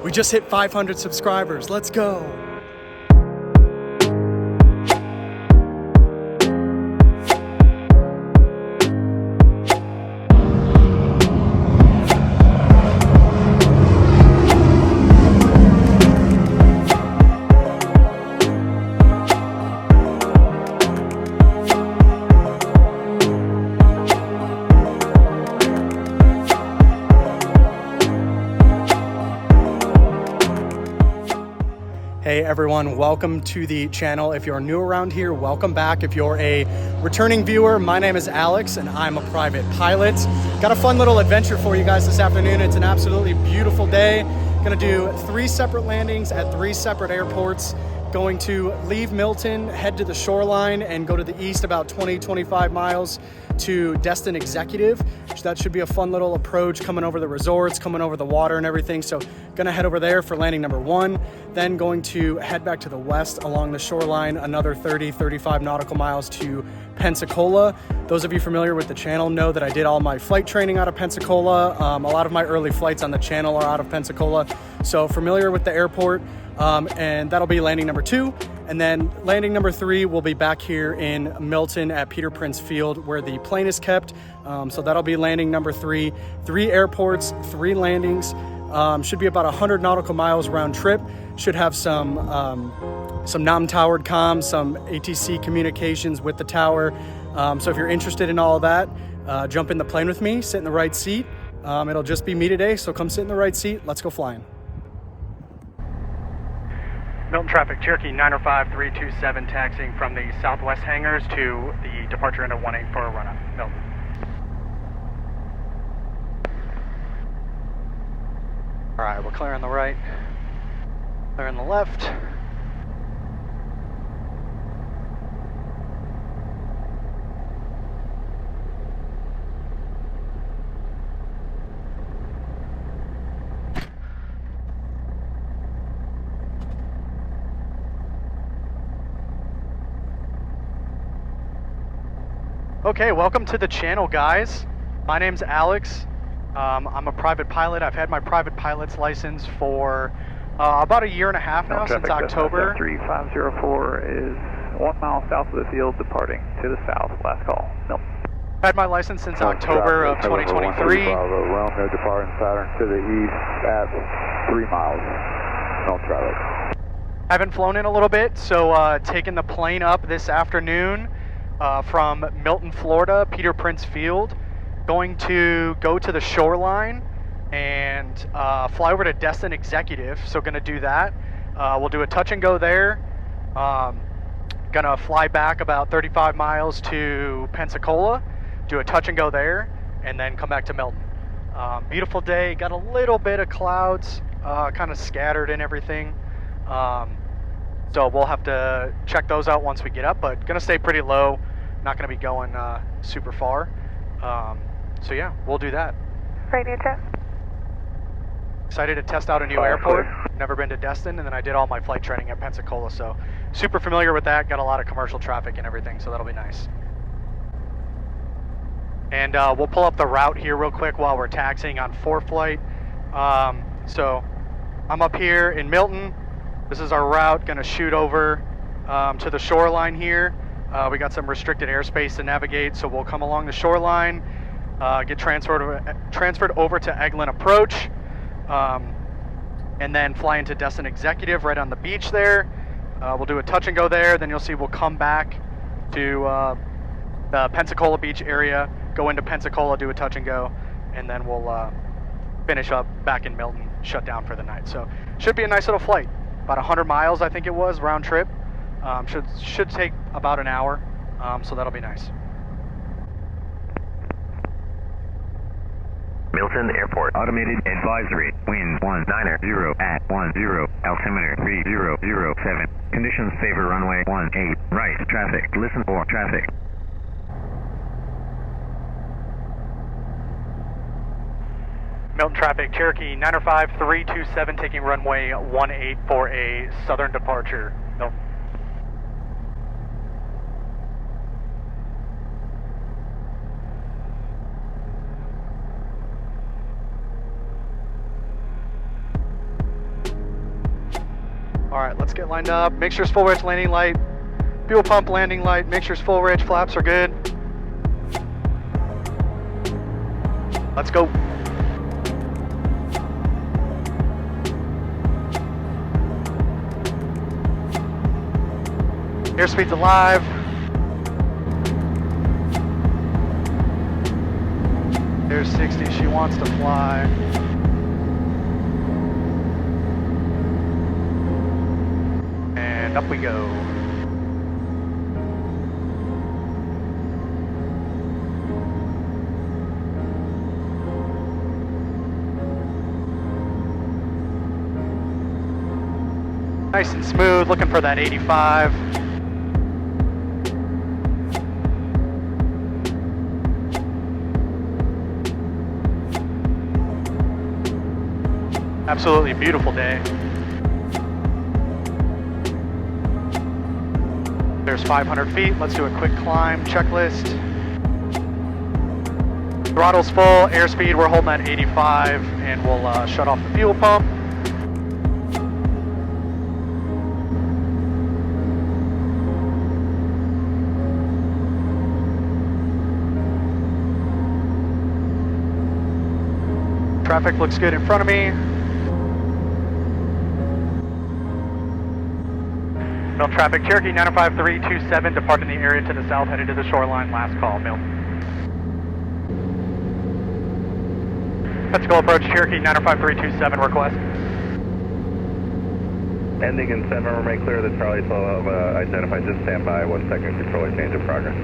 We just hit 500 subscribers. Let's go. Hey everyone, welcome to the channel. If you're new around here, welcome back. If you're a returning viewer, my name is Alex and I'm a private pilot. Got a fun little adventure for you guys this afternoon. It's an absolutely beautiful day. Gonna do 3 separate landings at 3 separate airports. Going to leave Milton, head to the shoreline and go to the east about 20-25 miles to Destin Executive. So that should be a fun little approach, coming over the resorts, coming over the water and everything. So gonna head over there for landing number 1, then going to head back to the west along the shoreline, another 30-35 nautical miles to Pensacola. Those of you familiar with the channel know that I did all my flight training out of Pensacola. A lot of my early flights on the channel are out of Pensacola. So familiar with the airport. And that'll be landing number 2. And then landing number 3 will be back here in Milton at Peter Prince Field where the plane is kept. So that'll be landing number 3. 3 airports, 3 landings. Should be about 100 nautical miles round trip. Should have some non-towered comms, some ATC communications with the tower. So if you're interested in all of that, jump in the plane with me, sit in the right seat. It'll just be me today, so come sit in the right seat. Let's go flying. Milton traffic, Cherokee 905327 taxiing from the southwest hangars to the departure into 18 for a run up. Milton. All right, we're clearing the right, clearing the left. Okay, welcome to the channel, guys. My name's Alex. I'm a private pilot. I've had my private pilot's license for about 1.5 years now, since October. 3504 is 1 mile south of the field, departing to the south. Last call. No. Had my license since October of 2023. Romeo departing Saturn to the east at 3 miles. No traffic. Haven't flown in a little bit, so taking the plane up this afternoon. From Milton, Florida, Peter Prince Field, going to go to the shoreline and fly over to Destin Executive. So gonna do that. We'll do a touch and go there. Gonna fly back about 35 miles to Pensacola, do a touch and go there, and then come back to Milton. Beautiful day, got a little bit of clouds, kind of scattered and everything. So we'll have to check those out once we get up, but gonna stay pretty low. Not gonna be going super far. So yeah, we'll do that. Radio check. Excited to test out a new airport. Never been to Destin, and then I did all my flight training at Pensacola, so super familiar with that. Got a lot of commercial traffic and everything, so that'll be nice. And we'll pull up the route here real quick while we're taxiing on 4Flight. So I'm up here in Milton. This is our route, gonna shoot over to the shoreline here. We got some restricted airspace to navigate, so we'll come along the shoreline, get transferred over to Eglin Approach, and then fly into Destin Executive right on the beach there. We'll do a touch and go there, then you'll see we'll come back to the Pensacola Beach area, go into Pensacola, do a touch and go, and then we'll finish up back in Milton, shut down for the night. So should be a nice little flight. About 100 miles, I think it was, round trip. Should take about an hour, so that'll be nice. Milton Airport, automated advisory, wind 190 at 10, altimeter 3007. Conditions favor runway 18, right, traffic, listen for traffic. Milton traffic, Cherokee 905327 taking runway 18 for a southern departure. Milton. All right, let's get lined up. Make sure it's full rich landing light. Fuel pump landing light. Make sure it's full rich. Flaps are good. Let's go. Airspeed's alive. There's 60, she wants to fly. And up we go. Nice and smooth, looking for that 85. Absolutely beautiful day. There's 500 feet. Let's do a quick climb checklist. Throttle's full, airspeed, we're holding at 85, and we'll shut off the fuel pump. Traffic looks good in front of me. Milton traffic, Cherokee 95327, departing the area to the south, headed to the shoreline. Last call, Milton. Pensacola approach, Cherokee 95327, request. Ending in 7, remain clear of the Charlie 12 identified. Just stand by 1 second, control change in progress.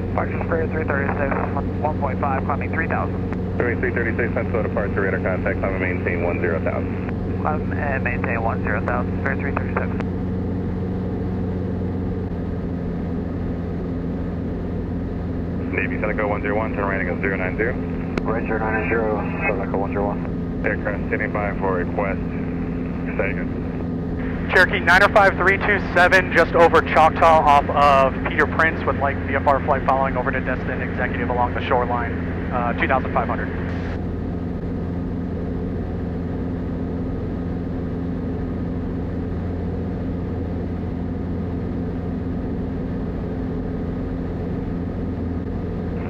Departure Spirit 336, 1.5, climbing 3000. 336, Pensacola departure, radar contact, climb and maintain 10,000. Climb and maintain 10,000, Spirit 336. Navy Seneca 101, turn rating of 090. Right 090, Seneca 101. Aircraft standing by for request. Say again. Cherokee 95327, just over Choctaw off of Peter Prince with light VFR flight following over to Destin Executive along the shoreline, 2,500.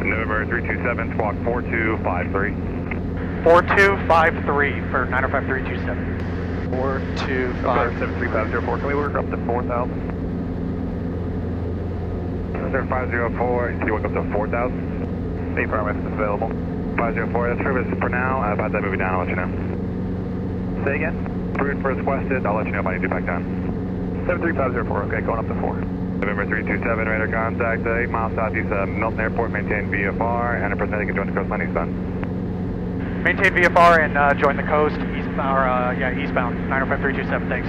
November 327, squawk 4253. 4253 for 95327. 425. 73504, can we work up to 4,000? 504, can you work up to 4,000? Any permits available. 504, that's service for now. About that moving down, I'll let you know. Say again? Approved first requested, I'll let you know if I need to back down. 73504, okay, going up to 4. November 327, radar contact, 8 miles southeast of Milton Airport, maintain VFR, and a percent you can join the coast line eastbound. Maintain VFR and join the coast, eastbound, 905-327, thanks.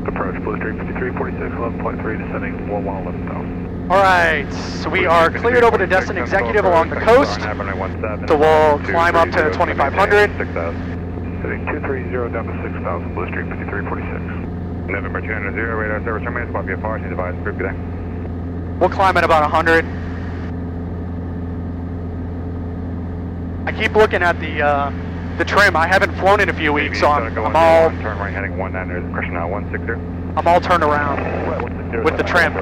Approach Blue Street 5346, 11.3, descending 11,000. All right, so we are cleared over to Destin Executive along the coast, so we'll climb up to 2,500. 6,000. Heading 230 down to 6,000, Blue Street 5346. November 200, radar service terminated, squad VFR, change advised, group, good day. We'll climb at about 100. I keep looking at the trim. I haven't flown in a few weeks, so I'm all turn right heading 19, correction now 160. I'm all turned around with the trim.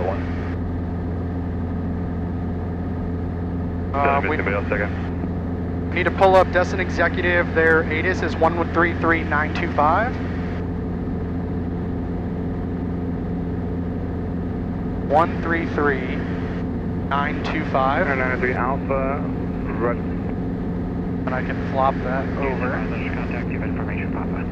We need to pull up Destin Executive. Their ATIS is 133925. 133925. 993 Alpha, run. And I can flop that over. Contact you information, Papa.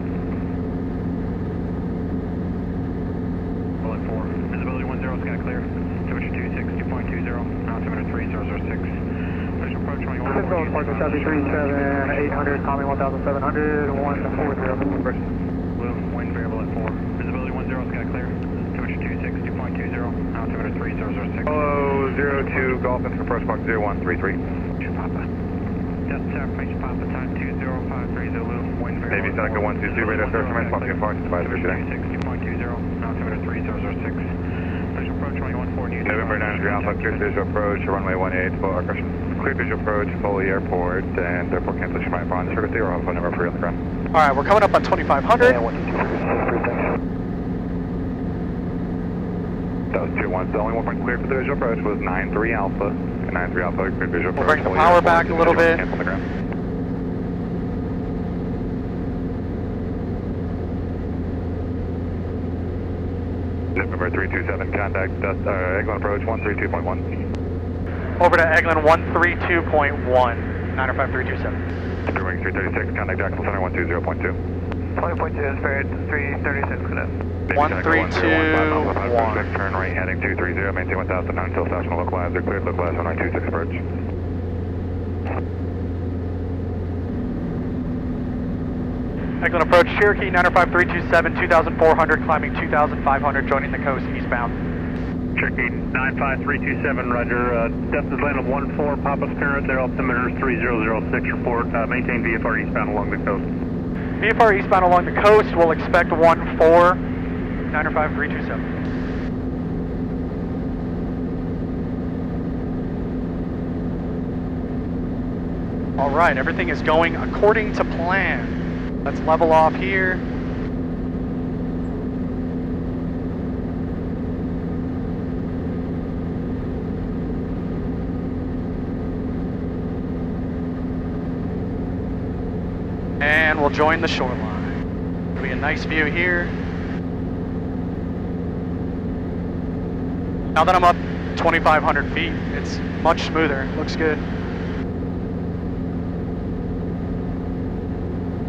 Bullet 4. Visibility 10, sky clear. Temperature 260.20, altimeter 3006. Visual approach 21. Pensacola Departure, Southeast 800, calming 1,700, 140. Blue, wind variable at 4. Visibility 10, sky clear. Temperature 260.20, altimeter 3006. Hello, 02, Golf Inter approach box 0133. Papa. Delta French Papa, time 2053 Zulu, wind variable. Navy Seneca 122, radar service terminated, squad VFR, change advised, group, good day. 260.20, altimeter 3006. Visual approach 2140. November 93 Alpha, clear visual approach, runway 18, full correction. Clear visual approach, Foley Airport, and airport cancellation by on the frequency or on phone number for you on the ground. All right, we're coming up on 2500. That was 2-1. The only one point clear for the visual approach was 93 Alpha, and 93 Alpha, clear visual approach. We'll bring the power back a little bit. Cancel the ground. November 327, contact Eglin approach 132.1. Over to Eglin 132.1, 95327. Clear wing 336, contact Jacksonville Center 120.2. 20.2 is paired 336 cadet. 132.1. Turn right heading 230, maintain 1000 until stational localizer, cleared localizer 1926 approach. Eglin approach Cherokee 95327, 2400, climbing 2500, joining the coast eastbound. Cherokee 95327, roger. Destin's land of 14, Papa's parent, their altimeter is 3006, report. Maintain VFR eastbound along the coast. VFR eastbound along the coast, we'll expect 14, 95327. All right, everything is going according to plan. Let's level off here. And we'll join the shoreline. It'll be a nice view here. Now that I'm up 2,500 feet, it's much smoother. Looks good.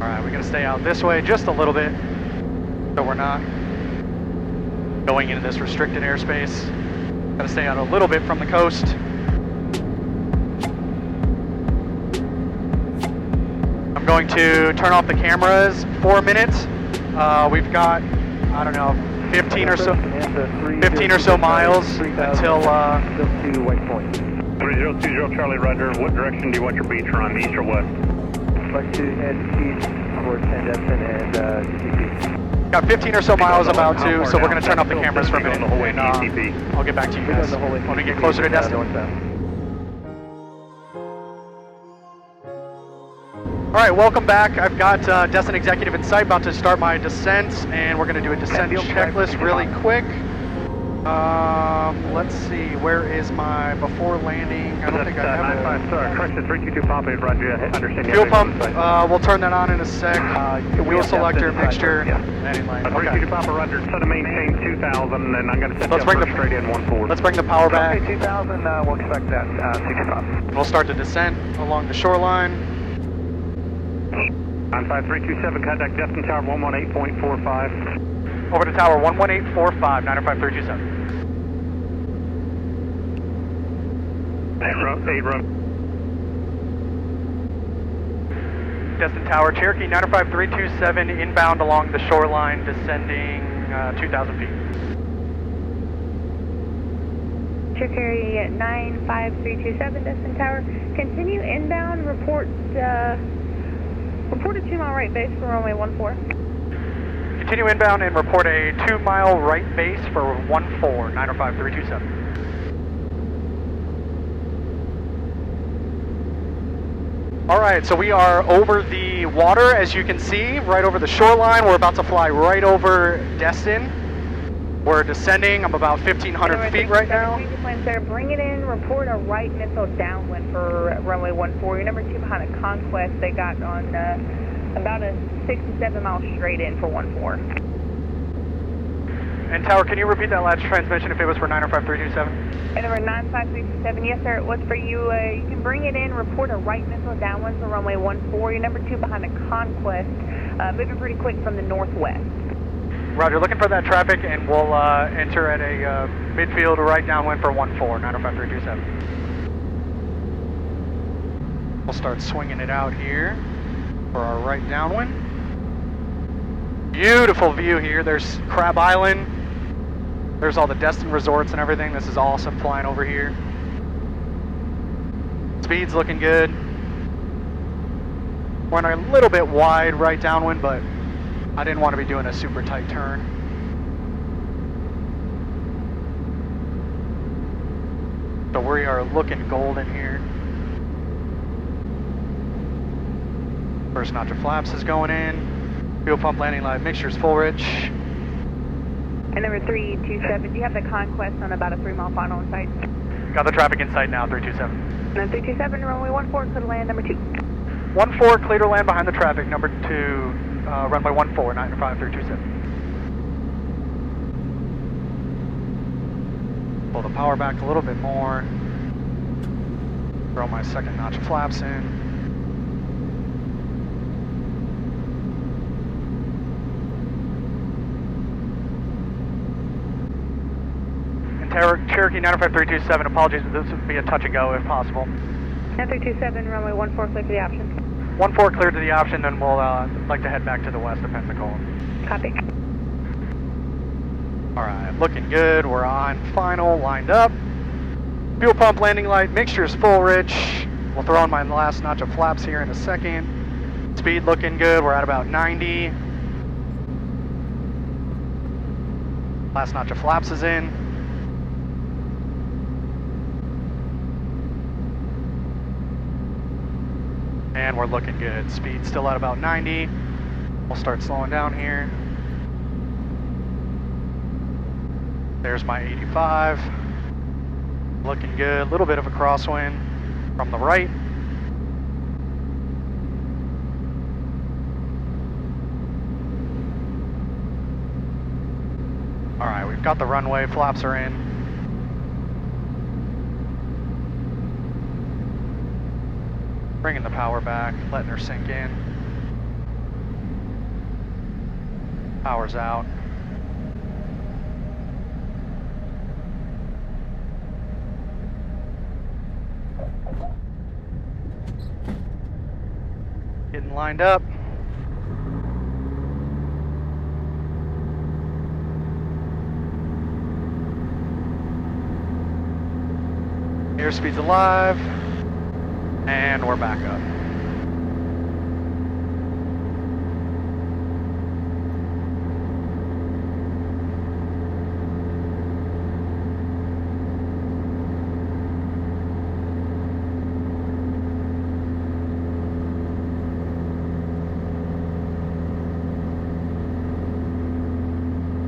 All right, we're gonna stay out this way just a little bit, so we're not going into this restricted airspace. Gotta stay out a little bit from the coast. I'm going to turn off the cameras for a minute. We've got, I don't know, 15 or so miles until 3020 Charlie, roger. What direction do you want your beach run, east or west? Like to head east towards Destin and TCP. got 15 or so miles about to, so we're going to turn off the cameras for a minute. And, I'll get back to you guys when we get closer to Destin. All right, welcome back. I've got Destin Executive in sight, about to start my descent, and we're going to do a descent checklist really quick. Let's see, where is my before landing? I don't think I have it. Correction, 322 pump, roger, understand. Fuel pump, we'll turn that on in a sec. Wheel selector, mixture, landing line. 322 pump, roger, set to maintain 2000, and I'm going to set Let's bring the straight in 14. Let's bring the power back. Okay, 2000, we'll expect that, 65. We'll start the descent along the shoreline. 95327, contact Destin Tower 118.45. Over to tower 11845, 95327. 8 room. Destin Tower, Cherokee 95327, inbound along the shoreline, descending 2,000 feet. Cherokee 95327, Destin Tower, continue inbound, report a 2-mile right base for runway 14. Continue inbound and report a 2-mile right base for 14, 905-327. All right, so we are over the water, as you can see, right over the shoreline. We're about to fly right over Destin. We're descending. I'm about 1,500 feet right now. Bring it in, report a right missile downwind for runway 14. You're number 2 behind a Conquest they got on about a 6 to 7 miles straight in for 14. And Tower, can you repeat that last transmission if it was for 905-327? And number 95327, yes sir, it was for you. You can bring it in, report a right missile downwind for runway 14. You're number 2 behind a Conquest, moving pretty quick from the northwest. Roger, looking for that traffic, and we'll enter at a midfield right downwind for 14, 905-327. We'll start swinging it out here for our right downwind. Beautiful view here. There's Crab Island. There's all the Destin resorts and everything. This is awesome flying over here. Speed's looking good. We're on a little bit wide right downwind, but I didn't want to be doing a super tight turn. So we are looking golden here. First notch of flaps is going in. Fuel pump landing light mixture's full rich. And number 327, do you have the Conquest on about a 3-mile final in sight? Got the traffic in sight now, 327. And 327, runway 14, clear to land, number 2. 14, clear to land behind the traffic, number 2, runway 14, 953, 327. Pull the power back a little bit more. Throw my second notch of flaps in. Cherokee 95327, apologies, this would be a touch and go if possible. 9327, runway 14, clear to the option. 14 clear to the option, then we'll like to head back to the west of Pensacola. Copy. Alright, looking good, we're on final, lined up. Fuel pump landing light, mixture's full rich. We'll throw in my last notch of flaps here in a second. Speed looking good, we're at about 90. Last notch of flaps is in. And we're looking good. Speed still at about 90. We'll start slowing down here. There's my 85. Looking good. A little bit of a crosswind from the right. All right, we've got the runway. Flaps are in. Bringing the power back, letting her sink in. Power's out. Getting lined up. Airspeed's alive. And we're back up.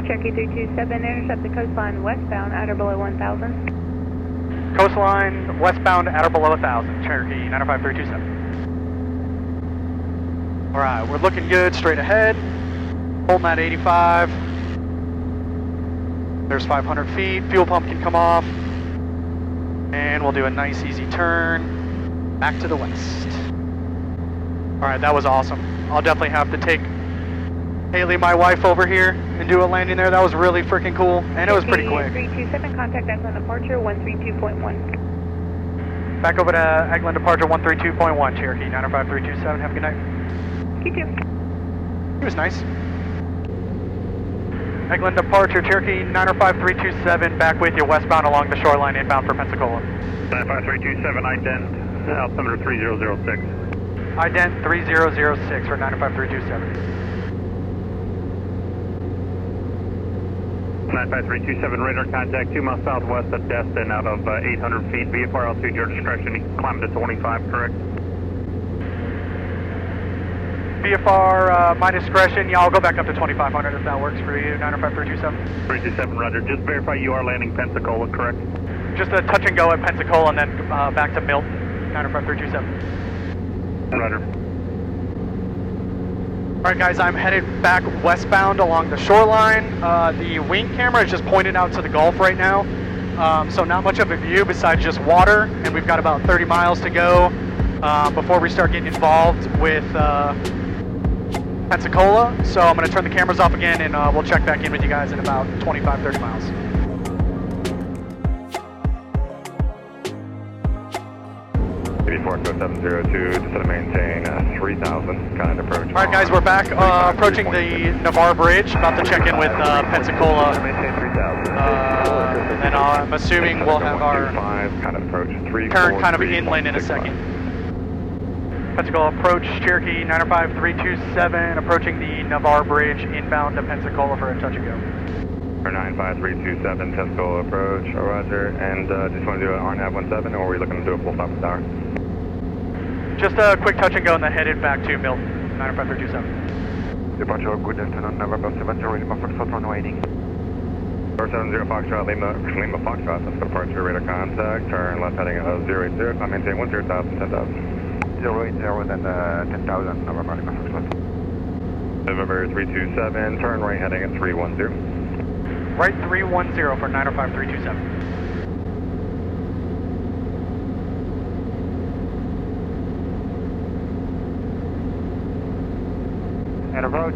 Cherokee 327, intercept the coastline westbound at or below 1,000. Coastline westbound at or below 1,000, Cherokee 95327. Alright, we're looking good, straight ahead. Holding that 85. There's 500 feet, fuel pump can come off. And we'll do a nice easy turn back to the west. Alright, that was awesome. I'll definitely have to take Haley, my wife, over here and do a landing there. That was really freaking cool, and it was pretty quick. 327, contact Destin Departure 132.1. Back over to Eglin Departure 132.1, Cherokee 95327. Have a good night. You too. He was nice. Eglin Departure, Cherokee 95327, back with you westbound along the shoreline, inbound for Pensacola. 95327, ident, altimeter 3006. Ident 3006 for 95327. 95327, radar contact 2 miles southwest of Destin out of 800 feet. VFR altitude, your discretion. You can climb to 25, correct? VFR, my discretion. Yeah, I'll go back up to 2500 if that works for you. 95327. 327, roger. Just verify you are landing Pensacola, correct? Just a touch and go at Pensacola and then back to Milton. 95327. Roger. Alright guys, I'm headed back westbound along the shoreline. The wing camera is just pointed out to the Gulf right now. So not much of a view besides just water, and we've got about 30 miles to go before we start getting involved with Pensacola. So I'm going to turn the cameras off again and we'll check back in with you guys in about 25-30 miles. Before 702, just to maintain 3,000, kind of approach. Alright guys, we're back approaching the Navarre Bridge, about to check in with Pensacola. Maintain 3,000. And I'm assuming we'll have our kind of approach. turn kind of inland in a second. Pensacola approach, Cherokee 95327, approaching the Navarre Bridge, inbound to Pensacola for a touch and go. For 95327, Pensacola approach, roger. And just want to do an RNAV 17, or are we looking to do a full stop at the tower? Just a quick touch and go, and then headed back to Milton, 95327. Departure, good afternoon, November 70, Lima Foxtrot, runway 18. 470 Foxtrot, Lima Foxtrot, that's departure, radar contact, turn left heading at 080, maintain 10,000, 10,000. 080, then 10,000, November Lima Foxtrot. November 327, turn right heading at 310. Right 310 for 905-327. And approach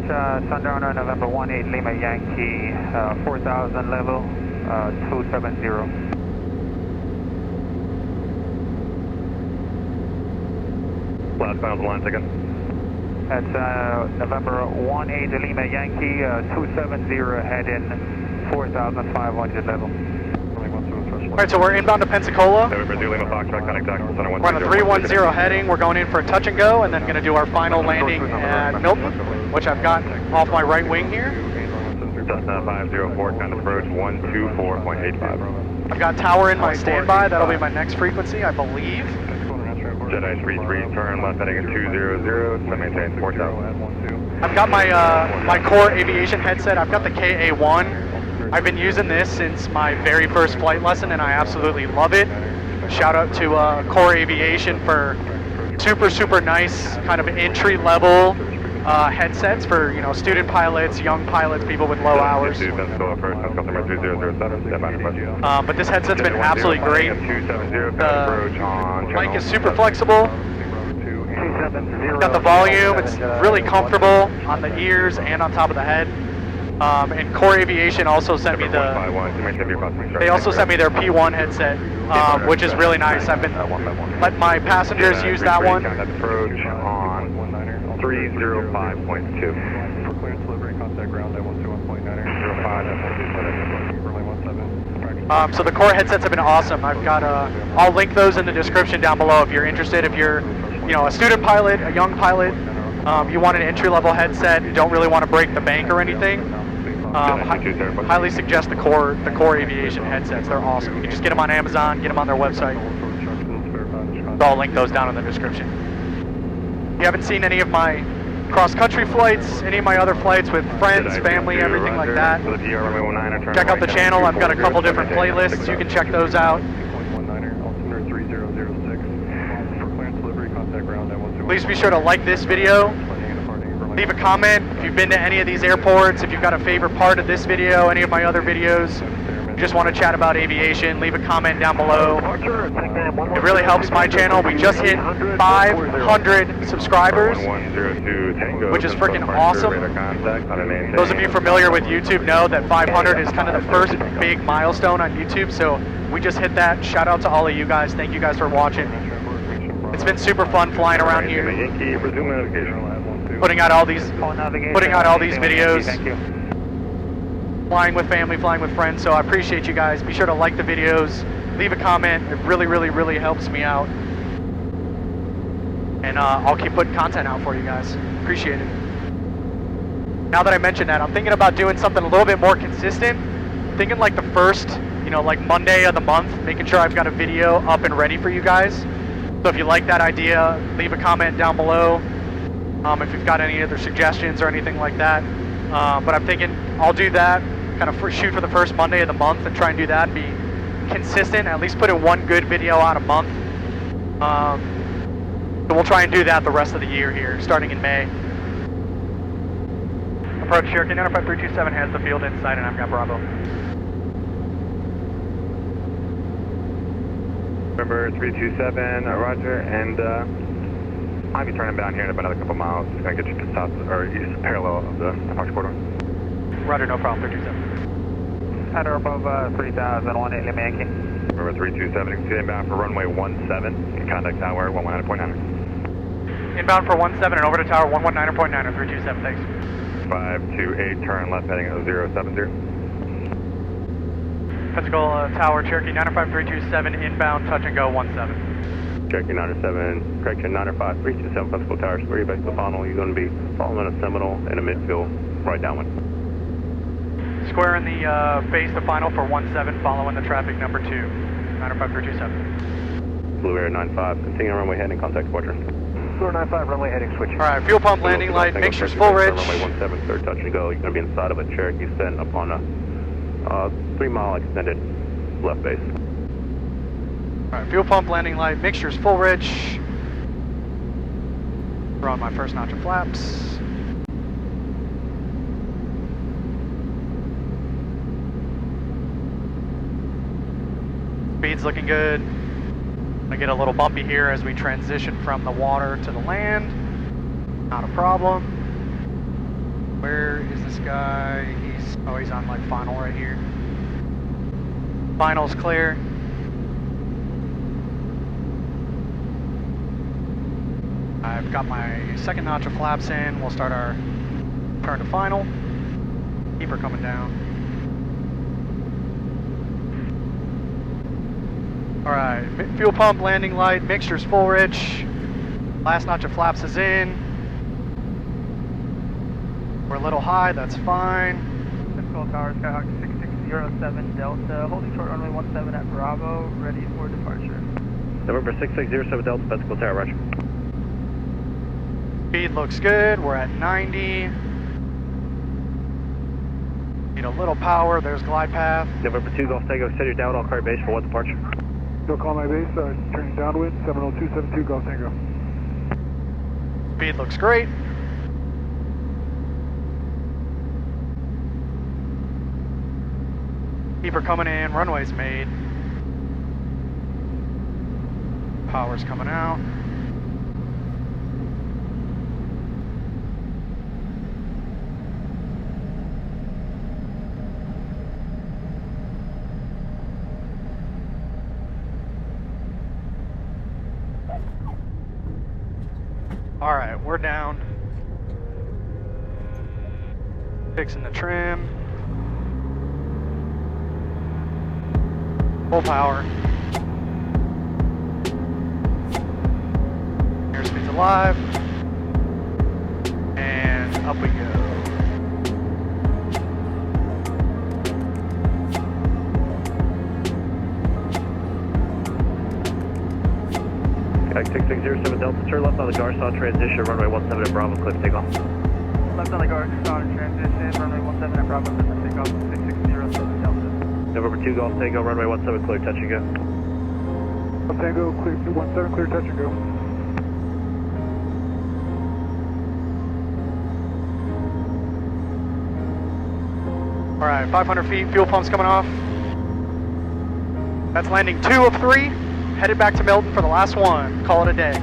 Sundowner, November 18 Lima Yankee, 4,000 level, 270. Last final line again. That's November 18 Lima Yankee, 270, head in 4,500 level. All right, so we're inbound to Pensacola. November 2 Lima Foxtrot, contact center 130. We're on a 310 heading. We're going in for a touch and go, and then going to do our final landing at Milton, which I've got off my right wing here. Cessna 504, kind of approach 124.85. I've got tower in my standby. That'll be my next frequency, I believe. Jedi 33, turn left heading at 200, to maintain 4,000. I've got my my core aviation headset. I've got the KA1. I've been using this since my very first flight lesson, and I absolutely love it. Shout out to Core Aviation for super nice kind of entry level headsets for, you know, student pilots, young pilots, people with low hours. But this headset's been absolutely great. The mic is super flexible. Got the volume. It's really comfortable on the ears and on top of the head. And Core Aviation also sent me their P1 headset, which is really nice. I've been letting my passengers use that one. Approach on 305.2. For clearance delivery, contact ground at 121.9. So the Core headsets have been awesome. I've got I'll link those in the description down below if you're interested. If you're, you know, a student pilot, a young pilot, you want an entry-level headset, you don't really want to break the bank or anything. Highly suggest the Core Aviation headsets. They're awesome. You can just get them on Amazon, get them on their website. So I'll link those down in the description. If you haven't seen any of my cross-country flights, any of my other flights with friends, family, everything like that, check out the channel. I've got a couple different playlists. You can check those out. Please be sure to like this video. Leave a comment if you've been to any of these airports, if you've got a favorite part of this video, any of my other videos. You just want to chat about aviation, leave a comment down below. It really helps my channel. We just hit 500 subscribers, which is freaking awesome. Those of you familiar with YouTube know that 500 is kind of the first big milestone on YouTube, so we just hit that. Shout out to all of you guys. Thank you guys for watching. It's been super fun flying around here, putting out all these videos, flying with family, flying with friends. So I appreciate you guys. Be sure to like the videos, leave a comment. It really helps me out, and I'll keep putting content out for you guys. Appreciate it. Now that I mentioned that, I'm thinking about doing something a little bit more consistent. I'm thinking like the first, you know, like Monday of the month, making sure I've got a video up and ready for you guys. So if you like that idea, leave a comment down below. If you've got any other suggestions or anything like that. But I'm thinking I'll do that, kind of shoot for the first Monday of the month and try and do that and be consistent, at least put in one good video out a month. So we'll try and do that the rest of the year here, starting in May. Approach Cherokee 95327 has the field in sight, and I've got Bravo. November 327, roger, and I'll be turning down here in about another couple miles. It's going to get you to south or east parallel of the Fox corridor. Roger, no problem, 327. At or above 3,000, 18 Lima Yankee. November 327, you can see inbound for runway 17, and contact tower 119.9. Inbound for 17 and over to tower 119.9 or 327, thanks. 528, turn left heading at 070. Pensacola Tower, Cherokee 95327, inbound, touch and go 17. Cherokee 97, correction 95327, Pensacola Tower, where you base the funnel, you're going to be following a Seminole and a midfield, right downwind. Square in the base to final for 17, following the traffic number 2, 95327. Blue Air 95, continue runway heading, contact departure. Blue Air 95, runway heading, switch. All right, fuel pump landing light, mixture's full rich. Runway 17, clear touch and go. You're going to be inside of a Cherokee send upon a 3-mile extended left base. All right, fuel pump landing light, mixture's full rich. We're on my first notch of flaps. Speed's looking good. Gonna get a little bumpy here as we transition from the water to the land. Not a problem. Where is this guy? He's on like final right here. Final's clear. I've got my second notch of flaps in. We'll start our turn to final. Keep her coming down. All right, fuel pump, landing light, mixture's full rich. Last notch of flaps is in. We're a little high, that's fine. Pensacola Tower, Skyhawk 6607 Delta, holding short runway 17 at Bravo, ready for departure. November 6607 Delta, Pensacola Tower, roger. Speed looks good, we're at 90. Need a little power, there's glide path. November 2 Golf Tango, set your down all card base for one departure. Go call my base, turning downwind, 70272 Golf Tango. Speed looks great. Keep her coming in, runway's made. Power's coming out. All right, we're down. Fixing the trim. Full power. Airspeed's alive. And up we go. Skyhawk 6607 Delta, turn left on the Garcon transition, runway 17 at Bravo, cliff takeoff. Left on the Garcon transition, runway 17 at Bravo, cliff takeoff, 6607 Delta. November 2 Golf Tango, runway 17, clear touch and go. Golf Tango, clear 17, clear touch and go. All right, 500 feet, fuel pump's coming off. That's landing 2 of 3. Headed back to Milton for the last one. Call it a day.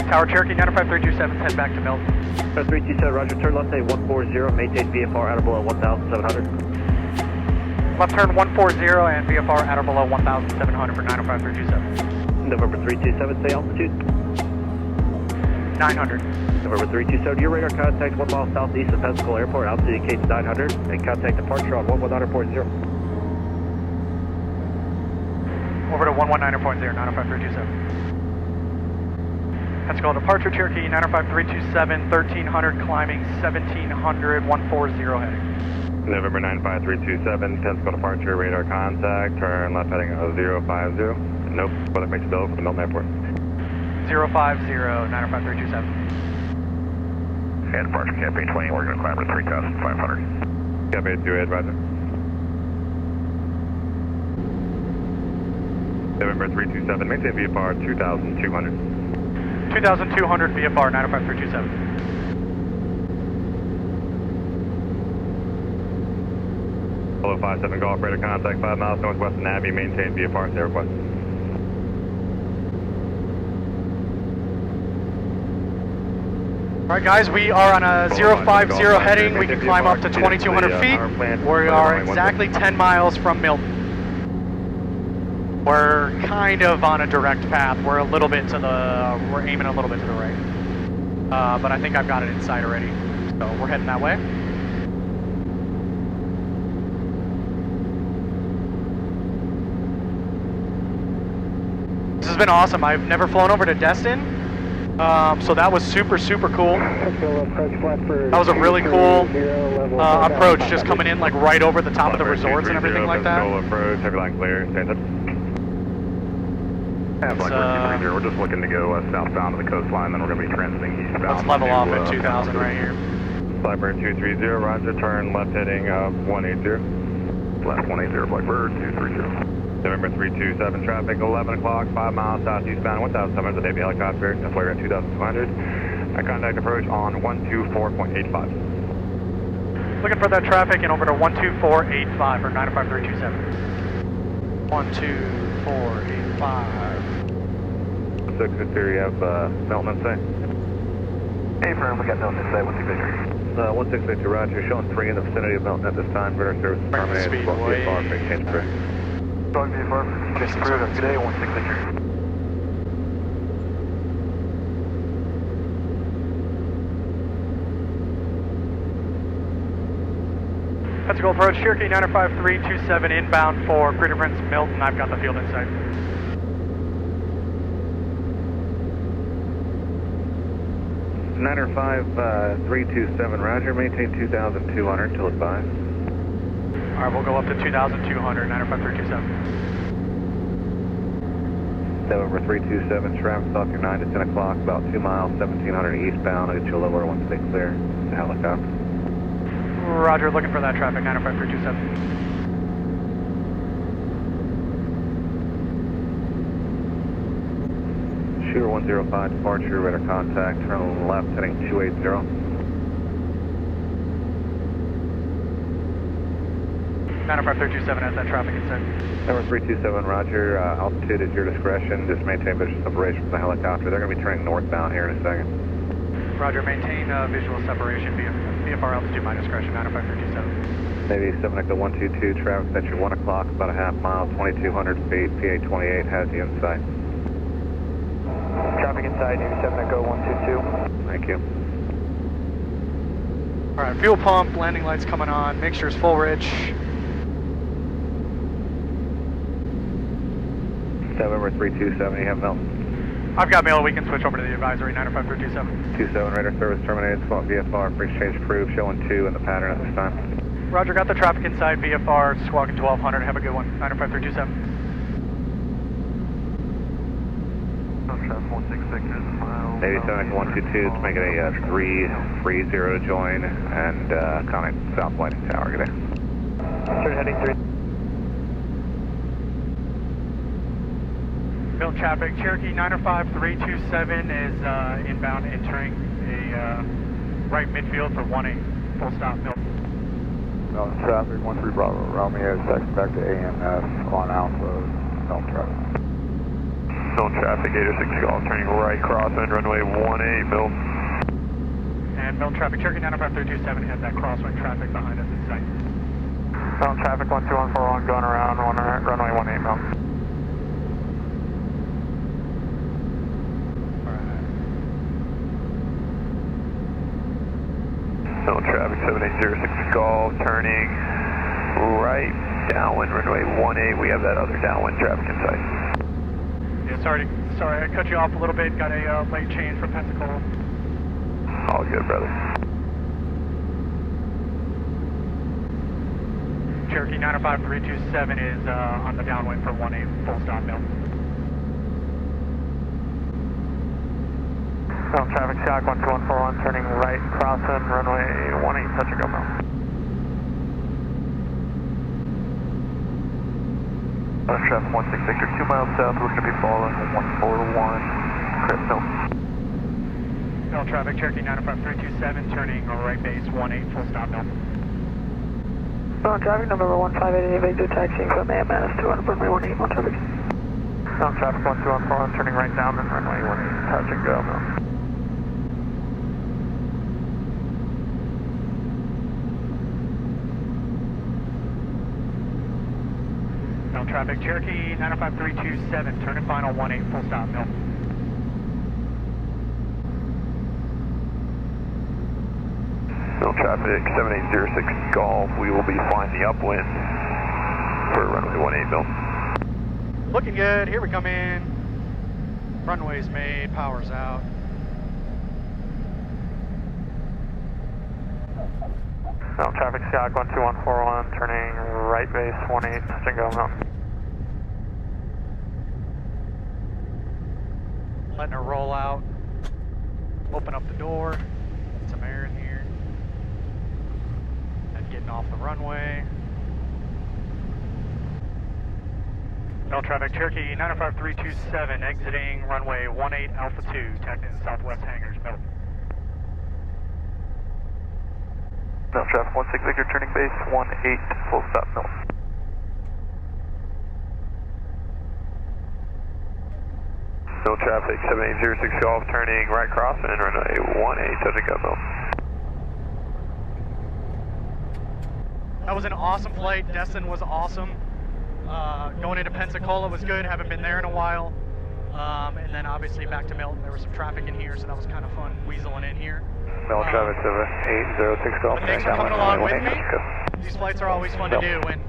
Tower Cherokee 95327, head back to Milton. 327, roger, turn left, 140, maintain VFR out of below 1,700. Left turn 140 and VFR at or below 1,700 for 95327. November 327, stay altitude. 900. November 327, your radar contact 1 mile southeast of Pensacola Airport, altitude indicates 900, and contact departure on 119.0. Over to 119.0, 95327. Pensacola Departure, Cherokee 95327, 1300, climbing 1700, 140 heading. November 95327, Pensacola Departure, radar contact, turn left heading 050. Nope, weather makes bill for the Milton Airport. 050, 95327. And departure campaign 20, we're going to climb to 3,500. Campaign 2, head, roger. November 327, maintain VFR 2,200. 2,200 VFR 95327. Hello 57 Golf, radar contact 5 miles northwest of Navy, maintain VFR, stay request. All right, guys, we are on a 050 heading. We can climb up to 2,200 feet. We are exactly 10 miles from Milton. We're kind of on a direct path. We're a little bit to the, we're aiming a little bit to the right. But I think I've got it in sight already. So we're heading that way. This has been awesome. I've never flown over to Destin. So that was super cool. That was a really cool approach, just coming in like right over the top of the resorts and everything like that. Pensacola approach, heavy line clear, stand up. We're just looking to go southbound of the coastline, then we're going to be transiting eastbound. Let's level off at 2000 right here. Blackbird 230, roger, turn left heading 180. Left 180, Blackbird 230. November 327 traffic, 11 o'clock, 5 miles southeastbound, 1,700, the Navy helicopter, deploy at 2,200. Contact approach on 124.85. Looking for that traffic and over to 12485 or 95327. 12485. 663, you have Milton in sight? Hey, firm, we got Milton in sight, 163. 1662, roger, showing 3 in the vicinity of Milton at this time. Radar service terminated, VFR, change track. Dog VFR, just approved up today, 163. Pensacola approach, Cherokee 95327 inbound for Crater Prince Milton. I've got the field in sight. Niner 5327, roger, maintain 2,200 till it's 5. Alright, we'll go up to 2,200, 95327. November 327, traffic's off your 9 to 10 o'clock, about 2 miles, 1,700 eastbound. I'll get you lower once they clear the helicopter. Roger, looking for that traffic, 95327. Shooter 105, departure, radar contact, turn left, heading 280. 95327 has that traffic in sight. Number 327, roger, altitude is your discretion, just maintain visual separation from the helicopter. They're going to be turning northbound here in a second. Roger, maintain visual separation, VFR altitude, my discretion, 95327. Navy 7 Echo 122, traffic at your 1 o'clock, about a half mile, 2,200 feet, PA 28 has you in sight. Traffic inside, Navy 7 Echo 122. Thank you. Alright, fuel pump, landing lights coming on, mixture's full rich. November 327, you have Milton. I've got mail, we can switch over to the advisory, 95327. 27, radar service terminated, squawk VFR, free exchange approved, showing 2 in the pattern at this time. Roger, got the traffic inside, VFR, squawking 1200, have a good one, 95327. Navy 7 122, it's making a 330 to join, and contact South Lighting Tower, good day. Turn heading 3. Build traffic, Cherokee 95327 is inbound entering a right midfield for 1-8, full stop, Milton. Milton traffic, 13 Bravo, Romeo, section back to AMS on Alpha, Milton traffic. Milton traffic, 806 Golf, turning right crosswind, runway 18, Milton. And Milton traffic, Cherokee 95327 has that crosswind traffic behind us in sight. Milton traffic, 1214 on, going around, runway 18, Milton. Milton traffic, 7806 Golf, turning right downwind, runway 18. We have that other downwind traffic in sight. Yeah, sorry, I cut you off a little bit. Got a late change from Pensacola. All good, brother. Cherokee 95327 is on the downwind for 18, full stop, Milton. Milton traffic, Shock 1214, turning right, crossing, runway 18, touch and go, Milton. Traffic 16 Victor, 2 miles south, we're going to be following 141, Chris Milton. Milton traffic, Cherokee 95327, turning right base 18, full stop, Milton. Milton traffic, November 158, Victor, taxiing from AMS to runway 18, Milton traffic. Milton traffic, 1214, turning right down and runway 18, touch and go, Milton. Milton traffic, Cherokee 95327, turning final 18, full stop, Milton. Milton traffic, 7806 Golf, we will be flying the upwind for runway 18, Milton. Looking good, here we come in. Runway's made, power's out. No, traffic Skyhawk 12141, turning right base 18, touch and go Mountain. Letting her roll out. Open up the door. Get some air in here. And getting off the runway. No traffic, Cherokee 95327, exiting runway 18 Alpha 2, tacked in southwest hangars, Milton. No traffic, 16 Victor, turning base 18, full stop, Milton. No traffic, 7806 Golf, turning right crossing, runway 18, touch and go, Milton. That was an awesome flight. Destin was awesome. Going into Pensacola was good. Haven't been there in a while. And then obviously back to Milton. There was some traffic in here, so that was kind of fun weaseling in here. Milton traffic 7806 Golf. Thanks for coming along with me. These flights are always fun to do when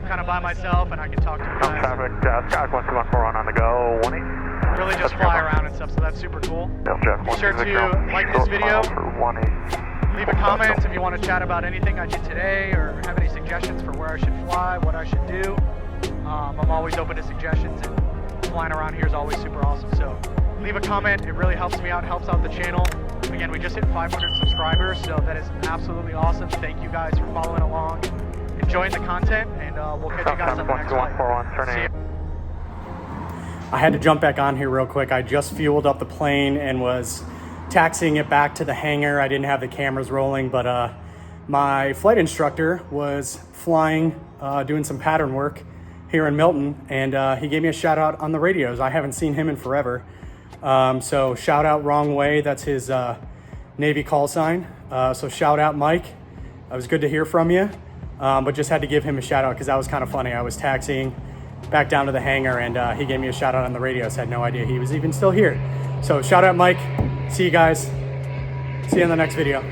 I'm kind of by myself and I can talk to you guys. Traffic, Skyhawk 12141 on the go, 18. Really just fly around and stuff, so that's super cool. Be sure to like this video. Leave a comment if you want to chat about anything I did today or have any suggestions for where I should fly, what I should do. I'm always open to suggestions, and flying around here is always super awesome. So leave a comment. It really helps me out, helps out the channel. Again, we just hit 500 subscribers, so that is absolutely awesome. Thank you guys for following along, enjoying the content, and we'll catch you guys on the next one. See ya. I had to jump back on here real quick. I just fueled up the plane and was taxiing it back to the hangar. I didn't have the cameras rolling, but my flight instructor was flying, doing some pattern work here in Milton, and he gave me a shout out on the radios. I haven't seen him in forever. So shout out Wrong Way. That's his Navy call sign. So shout out Mike. It was good to hear from you, but just had to give him a shout out because that was kind of funny. I was taxiing back down to the hangar and he gave me a shout out on the radio. So I had no idea he was even still here. So shout out Mike. See you guys. See you in the next video.